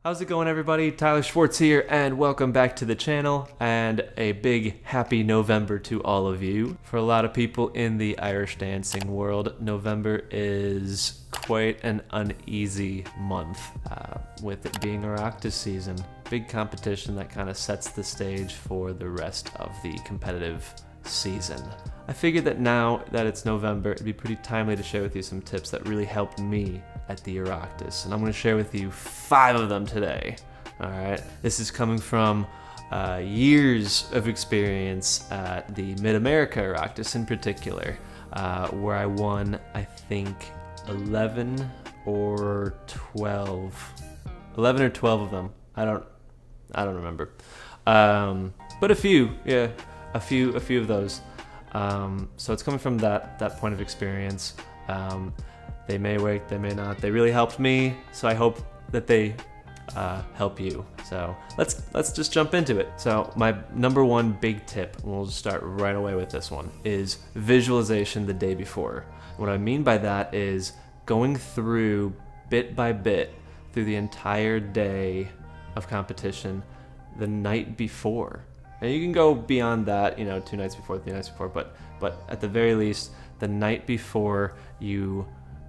How's it going, everybody? Tyler Schwartz here, and welcome back to the channel, and a big happy November to all of you. For a lot of people in the Irish dancing world, November is quite an uneasy month, with it being Oireachtas season. Big competition that kind of sets the stage for the rest of the competitive season. I figured that now that it's November, it'd be pretty timely to share with you some tips that really helped me at the Oireachtas, and I'm going to share with you 5 of them today. All right, this is coming from years of experience at the Mid-America Oireachtas in particular, where I won, I think, 11 or 12 of them. I don't remember, but a few of those. So it's coming from that point of experience. They may work, they may not. They really helped me, so I hope that they help you. So let's just jump into it. So my number one big tip, and we'll just start right away with this one, is visualization the day before. What I mean by that is going through bit by bit through the entire day of competition the night before. And you can go beyond that, 2 nights before, 3 nights before, but at the very least, the night before you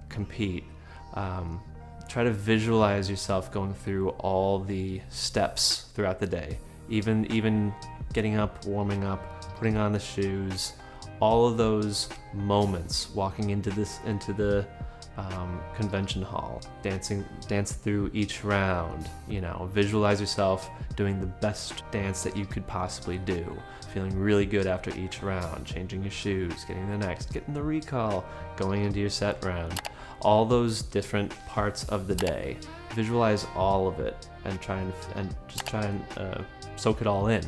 compete, try to visualize yourself going through all the steps throughout the day, even getting up, warming up, putting on the shoes, all of those moments, walking into the convention hall, dance through each round, visualize yourself doing the best dance that you could possibly do, feeling really good after each round, changing your shoes, getting the next, getting the recall, going into your set round. All those different parts of the day, visualize all of it and try and soak it all in.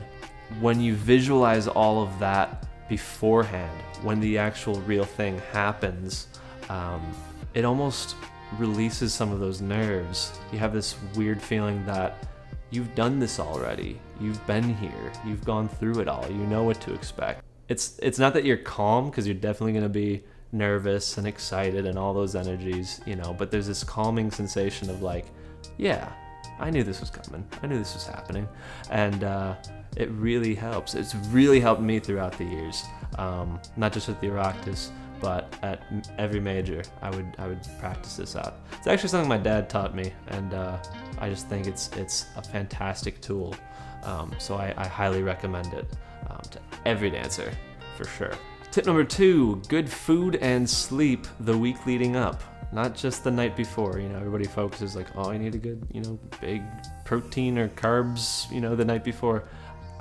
When you visualize all of that beforehand, when the actual real thing happens, it almost releases some of those nerves. You have this weird feeling that you've done this already. You've been here. You've gone through it all. You know what to expect. It's not that you're calm, because you're definitely going to be nervous and excited and all those energies, but there's this calming sensation of like, yeah, I knew this was coming. I knew this was happening. And it really helps. It's really helped me throughout the years, not just at the Oireachtas, but at every major. I would practice this out. It's actually something my dad taught me, and I just think it's a fantastic tool. So I highly recommend it to every dancer, for sure. Tip number 2, good food and sleep the week leading up, not just the night before. Everybody focuses like, oh, I need a good, big protein or carbs, the night before.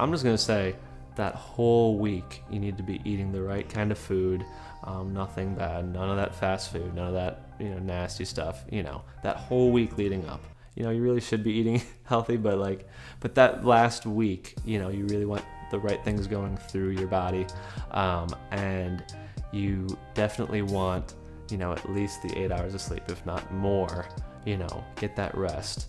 I'm just gonna say that whole week you need to be eating the right kind of food, nothing bad, none of that fast food, none of that, nasty stuff, that whole week leading up. You really should be eating healthy, but that last week, you really want the right things going through your body, and you definitely want, at least the 8 hours of sleep, if not more. Get that rest.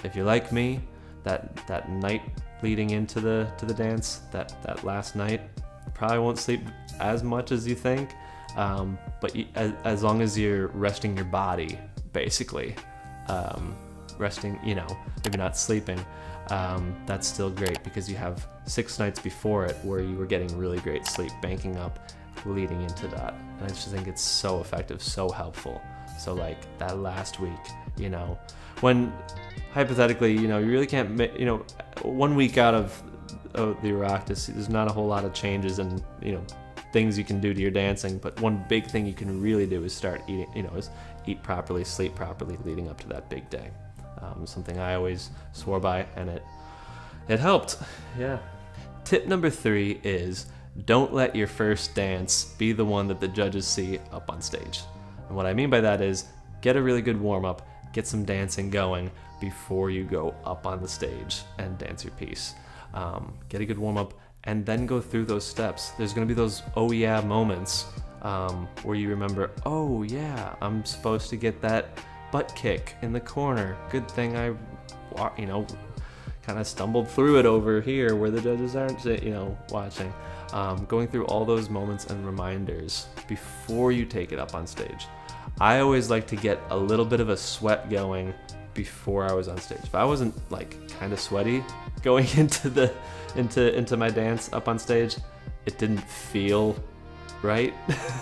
If you're like me, that night leading into the dance, that last night, you probably won't sleep as much as you think, but as long as you're resting your body, basically, resting, maybe not sleeping, that's still great, because you have 6 nights before it where you were getting really great sleep, banking up leading into that. And I just think it's so effective, so helpful. So that last week, when hypothetically, you really can't, 1 week out of the Oireachtas, there's not a whole lot of changes and, things you can do to your dancing, but one big thing you can really do is start eating, is eat properly, sleep properly leading up to that big day. Something I always swore by, and it helped. Yeah. Tip number 3 is don't let your first dance be the one that the judges see up on stage. And what I mean by that is get a really good warm-up, get some dancing going before you go up on the stage and dance your piece. Get a good warm-up and then go through those steps. There's going to be those oh yeah moments where you remember, oh yeah, I'm supposed to get that butt kick in the corner. Good thing I, kind of stumbled through it over here where the judges aren't, watching. Going through all those moments and reminders before you take it up on stage. I always like to get a little bit of a sweat going before I was on stage. If I wasn't like kind of sweaty going into my dance up on stage, it didn't feel right.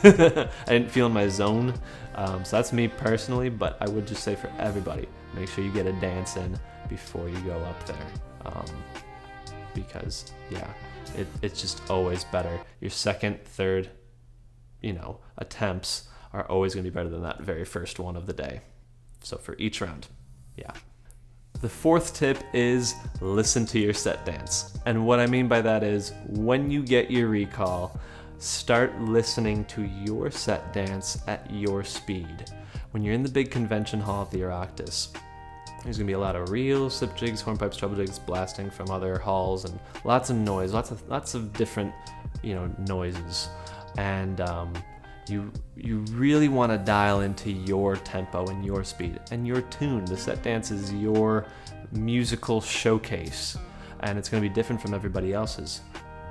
I didn't feel in my zone. So that's me personally, but I would just say for everybody, make sure you get a dance in before you go up there. Because yeah, it's just always better. Your second, third, attempts are always going to be better than that very first one of the day. So for each round, yeah. The fourth tip is listen to your set dance. And what I mean by that is when you get your recall, start listening to your set dance at your speed. When you're in the big convention hall of the Oireachtas, there's gonna be a lot of reels, slip jigs, hornpipes, treble jigs blasting from other halls, and lots of noise, lots of different, noises. And you really want to dial into your tempo and your speed and your tune. The set dance is your musical showcase, and it's going to be different from everybody else's,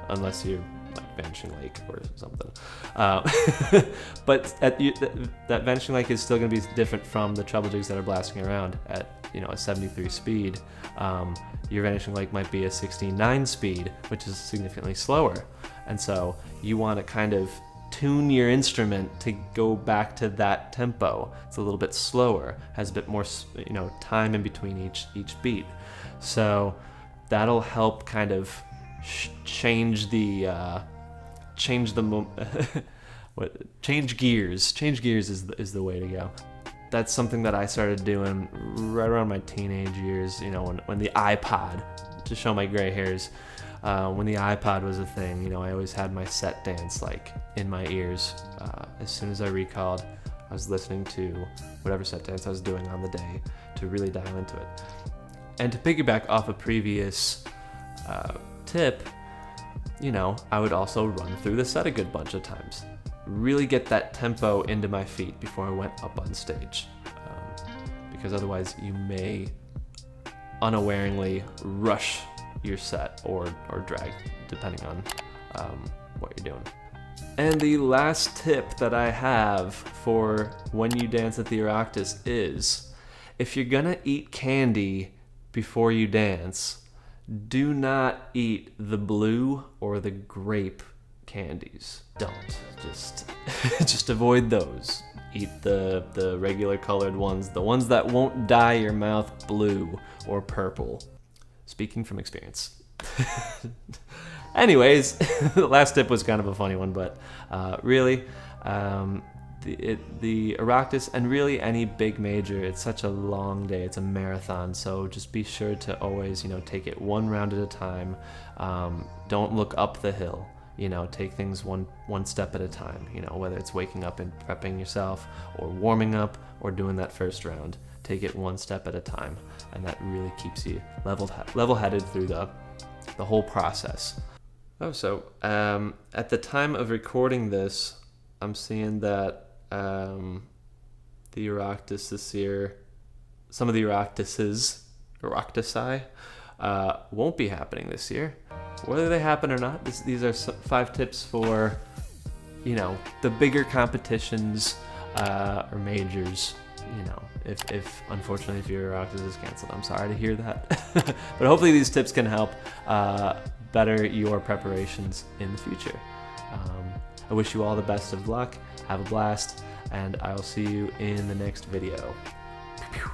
unless you're like Vanishing Lake or something. But that Vanishing Lake is still going to be different from the treble jigs that are blasting around at a 73 speed. Your Vanishing Lake might be a 16.9 speed, which is significantly slower, and so you want to kind of tune your instrument to go back to that tempo. It's a little bit slower, has a bit more time in between each beat, so that'll help kind of change gears. Change gears is the way to go. That's something that I started doing right around my teenage years, when the iPod, to show my gray hairs, when the iPod was a thing, I always had my set dance like in my ears. As soon as I recalled, I was listening to whatever set dance I was doing on the day to really dial into it. And to piggyback off a previous tip, I would also run through the set a good bunch of times. Really get that tempo into my feet before I went up on stage, because otherwise you may unawareingly rush your set or drag, depending on what you're doing. And the last tip that I have for when you dance at the Oireachtas is, if you're gonna eat candy before you dance, do not eat the blue or the grape candies. Don't. Just avoid those. Eat the regular colored ones, the ones that won't dye your mouth blue or purple. Speaking from experience. Anyways, the last tip was kind of a funny one, but really, the Oireachtas, and really any big major, it's such a long day, it's a marathon, so just be sure to always, take it one round at a time. Don't look up the hill, take things one step at a time, whether it's waking up and prepping yourself, or warming up, or doing that first round. Take it one step at a time, and that really keeps you level-headed through the whole process. So at the time of recording this, I'm seeing that the Oireachtas this year, some of the Oireachtas won't be happening this year. Whether they happen or not, these are 5 tips for, the bigger competitions or majors. If unfortunately if your Oireachtas is canceled, I'm sorry to hear that. But hopefully these tips can help better your preparations in the future. I wish you all the best of luck. Have a blast, and I'll see you in the next video. Pew, pew.